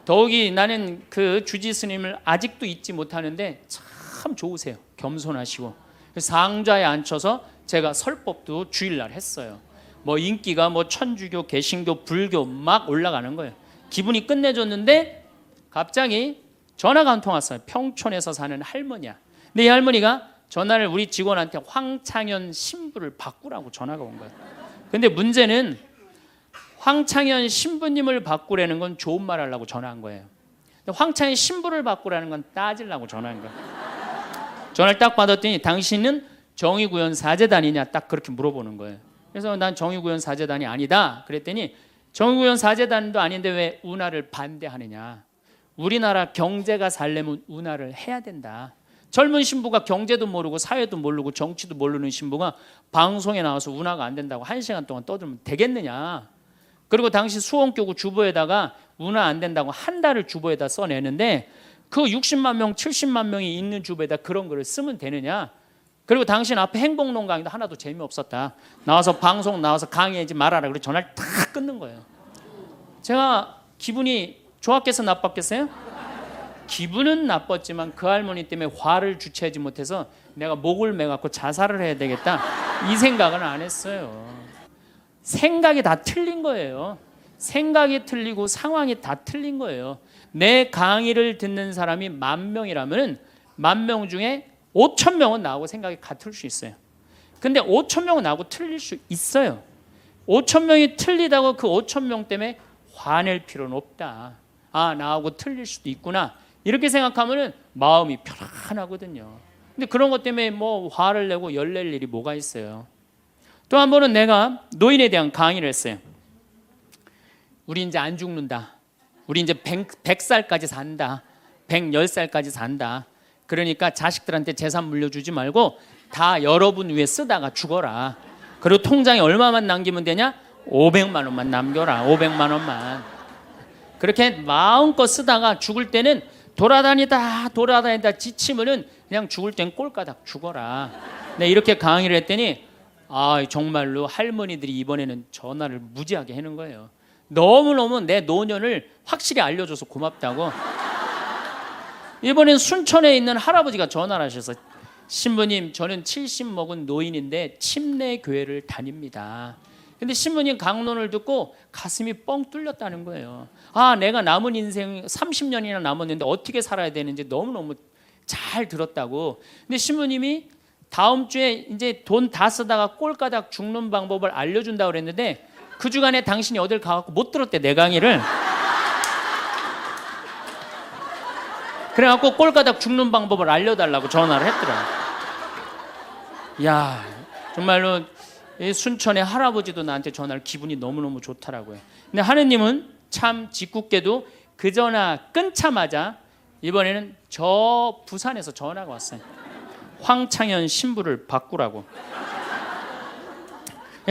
더욱이 나는 그 주지 스님을 아직도 잊지 못하는데 참 좋으세요. 겸손하시고. 상좌에 앉혀서 제가 설법도 주일날 했어요. 뭐 인기가 뭐 천주교, 개신교, 불교 막 올라가는 거예요. 기분이 끝내줬는데 갑자기 전화가 한 통 왔어요. 평촌에서 사는 할머니야. 근데 이 할머니가 전화를 우리 직원한테 황창현 신부를 바꾸라고 전화가 온 거예요. 근데 문제는 황창현 신부님을 바꾸라는 건 좋은 말 하려고 전화한 거예요. 근데 황창현 신부를 바꾸라는 건 따지려고 전화한 거예요. 전화를 딱 받았더니 당신은 정의구현 사제단이냐 딱 그렇게 물어보는 거예요. 그래서 난 정의구현 사제단이 아니다 그랬더니 정의구현 사제단도 아닌데 왜 운하를 반대하느냐. 우리나라 경제가 살려면 운하를 해야 된다. 젊은 신부가 경제도 모르고 사회도 모르고 정치도 모르는 신부가 방송에 나와서 운하가 안 된다고 1시간 동안 떠들면 되겠느냐. 그리고 당시 수원교구 주보에다가 운하 안 된다고 한 달을 주보에다 써내는데 그 60만 명 70만 명이 있는 주보에다 그런 거를 쓰면 되느냐. 그리고 당신 앞에 행복론 강의도 하나도 재미없었다. 나와서 방송 나와서 강의하지 말아라. 그래서 전화를 탁 끊는 거예요. 제가 기분이 좋았겠어 나빴겠어요? 기분은 나빴지만 그 할머니 때문에 화를 주체하지 못해서 내가 목을 매갖고 자살을 해야 되겠다 이 생각은 안 했어요. 생각이 다 틀린 거예요. 생각이 틀리고 상황이 다 틀린 거예요. 내 강의를 듣는 사람이 10,000명이라면 10,000명 중에 5,000명은 나하고 생각이 같을 수 있어요. 근데 5,000명은 나하고 틀릴 수 있어요. 5,000명이 틀리다고 그 5,000명 때문에 화낼 필요는 없다. 아, 나하고 틀릴 수도 있구나. 이렇게 생각하면 마음이 편안하거든요. 근데 그런 것 때문에 뭐 화를 내고 열낼 일이 뭐가 있어요. 또 한 번은 내가 노인에 대한 강의를 했어요. 우리 이제 안 죽는다. 우리 이제 100살까지 산다. 110살까지 산다. 그러니까 자식들한테 재산 물려주지 말고 다 여러분 위해 쓰다가 죽어라. 그리고 통장에 얼마만 남기면 되냐? 500만 원만 남겨라. 500만 원만. 그렇게 마음껏 쓰다가 죽을 때는 돌아다니다 지치면은 그냥 죽을 땐 꼴까닥 죽어라. 네, 이렇게 강의를 했더니 정말로 할머니들이 이번에는 전화를 무지하게 하는 거예요. 너무너무 내 노년을 확실히 알려줘서 고맙다고. 이번엔 순천에 있는 할아버지가 전화를 하셔서 신부님, 저는 70 먹은 노인인데 침례 교회를 다닙니다. 근데 신부님 강론을 듣고 가슴이 뻥 뚫렸다는 거예요. 내가 남은 인생 30년이나 남았는데 어떻게 살아야 되는지 너무너무 잘 들었다고. 근데 신부님이 다음 주에 이제 돈 다 쓰다가 꼴까닥 죽는 방법을 알려준다고 그랬는데 그 주간에 당신이 어딜 가갖고 못 들었대, 내 강의를. 그래갖고 꼴까닥 죽는 방법을 알려달라고 전화를 했더라. 야, 정말로 이 순천의 할아버지도 나한테 전화를, 기분이 너무너무 좋더라고요. 근데 하느님은 참 짓궂게도 그 전화 끊자마자 이번에는 저 부산에서 전화가 왔어요. 황창현 신부를 바꾸라고.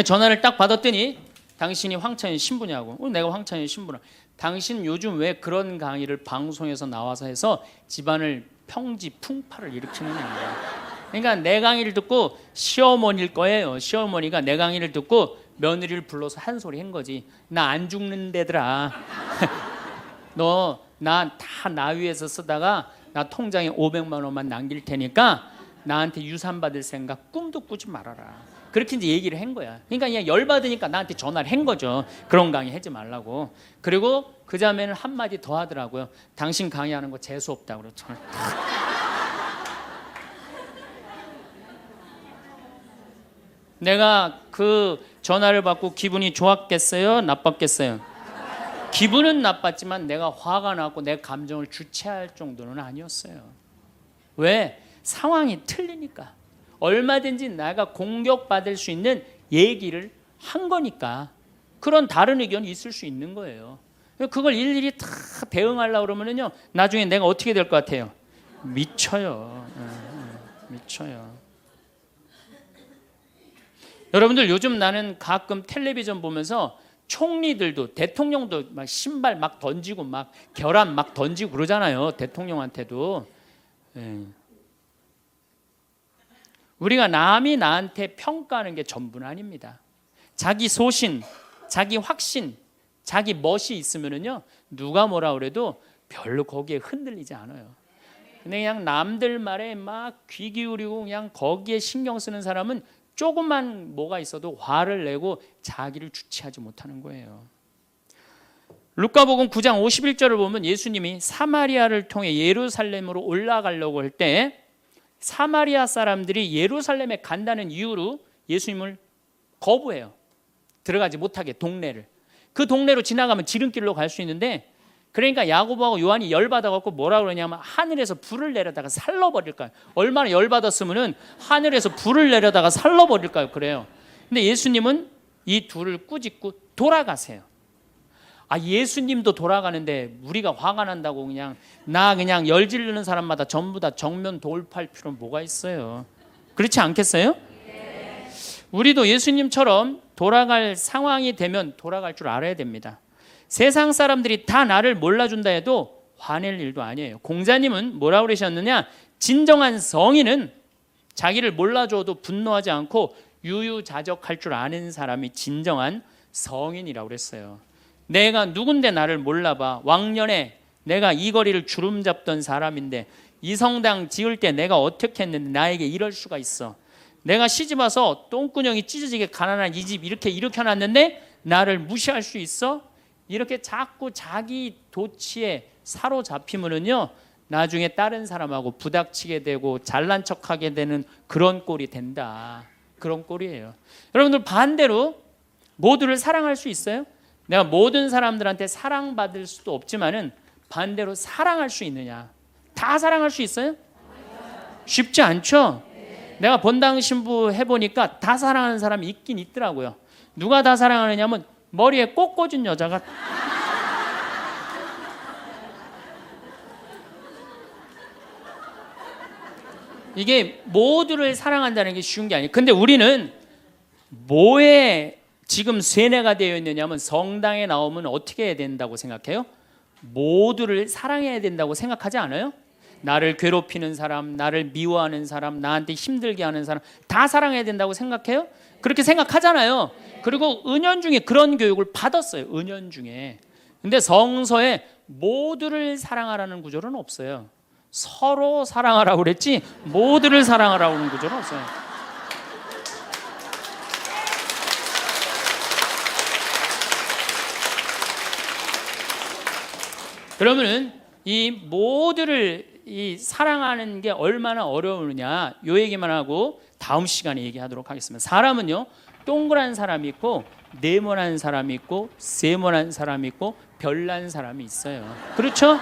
전화를 딱 받았더니 당신이 황창현 신부냐고. 내가 황창현 신부라. 당신 요즘 왜 그런 강의를 방송에서 나와서 해서 집안을 평지 풍파를 일으키는 거야. 그러니까 내 강의를 듣고 시어머니일 거예요. 시어머니가 내 강의를 듣고 며느리를 불러서 한 소리 한 거지. 나 안 죽는데더라. 너 나 위에서 쓰다가 나 통장에 500만 원만 남길 테니까 나한테 유산 받을 생각 꿈도 꾸지 말아라. 그렇게 이제 얘기를 한 거야. 그러니까 그냥 열받으니까 나한테 전화를 한 거죠. 그런 강의 하지 말라고. 그리고 그 자매는 한마디 더 하더라고요. 당신 강의하는 거 재수 없다고 그랬죠. 내가 그 전화를 받고 기분이 좋았겠어요? 나빴겠어요? 기분은 나빴지만 내가 화가 나고 내 감정을 주체할 정도는 아니었어요. 왜? 상황이 틀리니까. 얼마든지 내가 공격받을 수 있는 얘기를 한 거니까. 그런 다른 의견이 있을 수 있는 거예요. 그걸 일일이 다 대응하려고 그러면요, 나중에 내가 어떻게 될 것 같아요? 미쳐요. 미쳐요. 여러분들, 요즘 나는 가끔 텔레비전 보면서 총리들도, 대통령도 막 신발 막 던지고 막 결함 막 던지고 그러잖아요. 대통령한테도. 우리가 남이 나한테 평가하는 게 전부는 아닙니다. 자기 소신, 자기 확신, 자기 멋이 있으면은요, 누가 뭐라 그래도 별로 거기에 흔들리지 않아요. 근데 그냥 남들 말에 막 귀 기울이고 그냥 거기에 신경 쓰는 사람은 조금만 뭐가 있어도 화를 내고 자기를 주체하지 못하는 거예요. 루카복음 9장 51절을 보면 예수님이 사마리아를 통해 예루살렘으로 올라가려고 할 때 사마리아 사람들이 예루살렘에 간다는 이유로 예수님을 거부해요. 들어가지 못하게, 동네를. 그 동네로 지나가면 지름길로 갈 수 있는데, 그러니까 야고보하고 요한이 열받아갖고 뭐라 그러냐면 하늘에서 불을 내려다가 살러버릴까요? 얼마나 열받았으면은 하늘에서 불을 내려다가 살러버릴까요? 그래요. 근데 예수님은 이 둘을 꾸짖고 돌아가세요. 예수님도 돌아가는데 우리가 화가 난다고 그냥 열지르는 사람마다 전부 다 정면 돌파할 필요는 뭐가 있어요? 그렇지 않겠어요? 네. 우리도 예수님처럼 돌아갈 상황이 되면 돌아갈 줄 알아야 됩니다. 세상 사람들이 다 나를 몰라준다 해도 화낼 일도 아니에요. 공자님은 뭐라고 그러셨느냐? 진정한 성인은 자기를 몰라줘도 분노하지 않고 유유자적할 줄 아는 사람이 진정한 성인이라고 그랬어요. 내가 누군데 나를 몰라봐. 왕년에 내가 이 거리를 주름 잡던 사람인데 이 성당 지을 때 내가 어떻게 했는데 나에게 이럴 수가 있어. 내가 시집 와서 똥구녕이 찢어지게 가난한 이 집 이렇게 일으켜놨는데 나를 무시할 수 있어? 이렇게 자꾸 자기 도취에 사로잡히면은요, 나중에 다른 사람하고 부닥치게 되고 잘난 척하게 되는 그런 꼴이 된다. 그런 꼴이에요. 여러분들, 반대로 모두를 사랑할 수 있어요? 내가 모든 사람들한테 사랑받을 수도 없지만은 반대로 사랑할 수 있느냐? 다 사랑할 수 있어요? 쉽지 않죠? 내가 본당 신부 해보니까 다 사랑하는 사람이 있긴 있더라고요. 누가 다 사랑하느냐면 머리에 꽃 꽂은 여자가 이게 모두를 사랑한다는 게 쉬운 게 아니에요. 근데 우리는 뭐에 지금 세뇌가 되어 있느냐면 성당에 나오면 어떻게 해야 된다고 생각해요? 모두를 사랑해야 된다고 생각하지 않아요? 나를 괴롭히는 사람, 나를 미워하는 사람, 나한테 힘들게 하는 사람 다 사랑해야 된다고 생각해요? 그렇게 생각하잖아요. 그리고 은연중에 그런 교육을 받았어요. 은연중에. 근데 성서에 모두를 사랑하라는 구절은 없어요. 서로 사랑하라고 그랬지 모두를 사랑하라고 하는 구절은 없어요. 그러면은 이 모두를 이 사랑하는 게 얼마나 어려우느냐 요 얘기만 하고 다음 시간에 얘기하도록 하겠습니다. 사람은요 동그란 사람이 있고 네모난 사람이 있고 세모난 사람이 있고 별난 사람이 있어요. 그렇죠?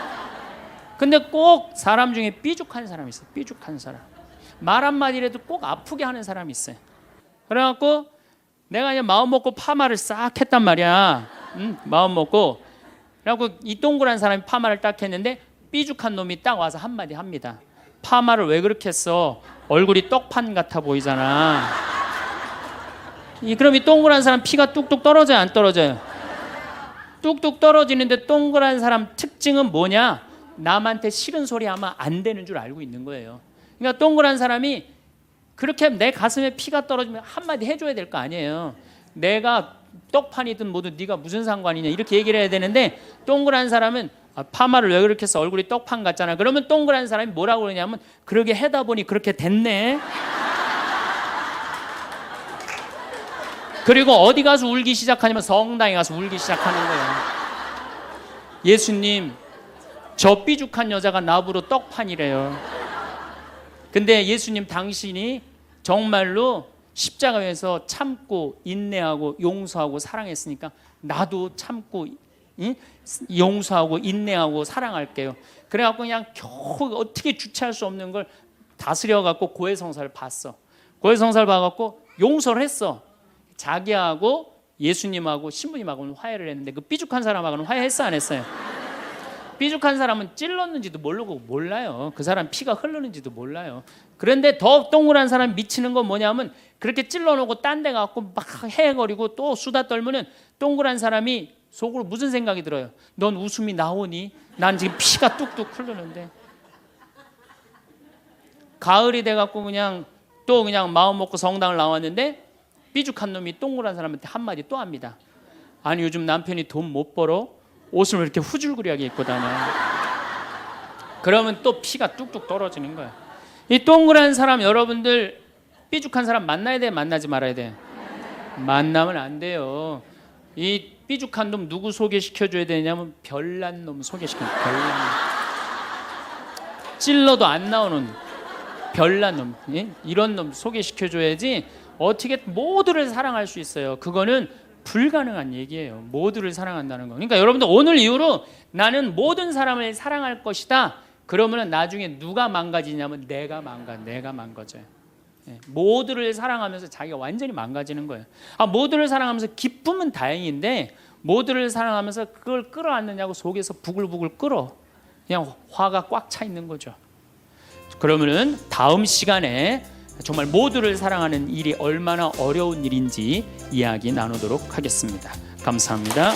근데 꼭 사람 중에 삐죽한 사람이 있어요. 삐죽한 사람. 말 한마디라도 꼭 아프게 하는 사람이 있어요. 그래갖고 내가 그냥 마음 먹고 파마를 싹 했단 말이야. 마음 먹고. 그래갖고 이 동그란 사람이 파마를 딱 했는데 삐죽한 놈이 딱 와서 한마디 합니다. 파마를 왜 그렇게 했어? 얼굴이 떡판 같아 보이잖아. 그럼 이 동그란 사람 피가 뚝뚝 떨어져요? 안 떨어져요? 뚝뚝 떨어지는데 동그란 사람 특징은 뭐냐? 남한테 싫은 소리 하면 안 되는 줄 알고 있는 거예요. 그러니까 동그란 사람이 그렇게 내 가슴에 피가 떨어지면 한마디 해줘야 될 거 아니에요. 내가 떡판이든 뭐든 네가 무슨 상관이냐 이렇게 얘기를 해야 되는데 동그란 사람은 파마를 왜 그렇게 해서 얼굴이 떡판 같잖아. 그러면 동그란 사람이 뭐라고 그러냐면 그러게 해다 보니 그렇게 됐네. 그리고 어디 가서 울기 시작하냐면 성당에 가서 울기 시작하는 거예요. 예수님 저 삐죽한 여자가 나보러 떡판이래요. 근데 예수님 당신이 정말로 십자가에서 참고 인내하고 용서하고 사랑했으니까 나도 참고 용서하고 인내하고 사랑할게요. 그래갖고 그냥 겨우 어떻게 주체할 수 없는 걸 다스려갖고 고해성사를 봤어. 고해성사를 봐갖고 용서를 했어. 자기하고 예수님하고 신부님하고는 화해를 했는데 그 삐죽한 사람하고는 화해했어 안 했어요? 삐죽한 사람은 찔렀는지도 모르고 몰라요. 그 사람 피가 흐르는지도 몰라요. 그런데 더 동그란 사람 미치는 건 뭐냐면 그렇게 찔러놓고 딴 데 가고 막 헤거리고 또 수다 떨면은 동그란 사람이 속으로 무슨 생각이 들어요? 넌 웃음이 나오니? 난 지금 피가 뚝뚝 흐르는데. 가을이 돼갖고 그냥 또 그냥 마음 먹고 성당을 나왔는데 삐죽한 놈이 동그란 사람한테 한마디 또 합니다. 아니 요즘 남편이 돈 못 벌어? 옷을 왜 이렇게 후줄그리하게 입고 다녀? 그러면 또 피가 뚝뚝 떨어지는 거야. 이 동그란 사람 여러분들 삐죽한 사람 만나야 돼? 만나지 말아야 돼? 만나면 안 돼요. 이 삐죽한 놈 누구 소개시켜줘야 되냐면 별난 놈 소개시켜줘. 별난 놈. 찔러도 안 나오는 별난 놈. 이런 놈 소개시켜줘야지 어떻게 모두를 사랑할 수 있어요. 그거는 불가능한 얘기예요. 모두를 사랑한다는 거. 그러니까 여러분들 오늘 이후로 나는 모든 사람을 사랑할 것이다. 그러면 나중에 누가 망가지냐면 내가 망가져요. 모두를 사랑하면서 자기가 완전히 망가지는 거예요. 모두를 사랑하면서 기쁨은 다행인데 모두를 사랑하면서 그걸 끌어안느냐고 속에서 부글부글 끓어. 그냥 화가 꽉 차 있는 거죠. 그러면은 다음 시간에 정말 모두를 사랑하는 일이 얼마나 어려운 일인지 이야기 나누도록 하겠습니다. 감사합니다.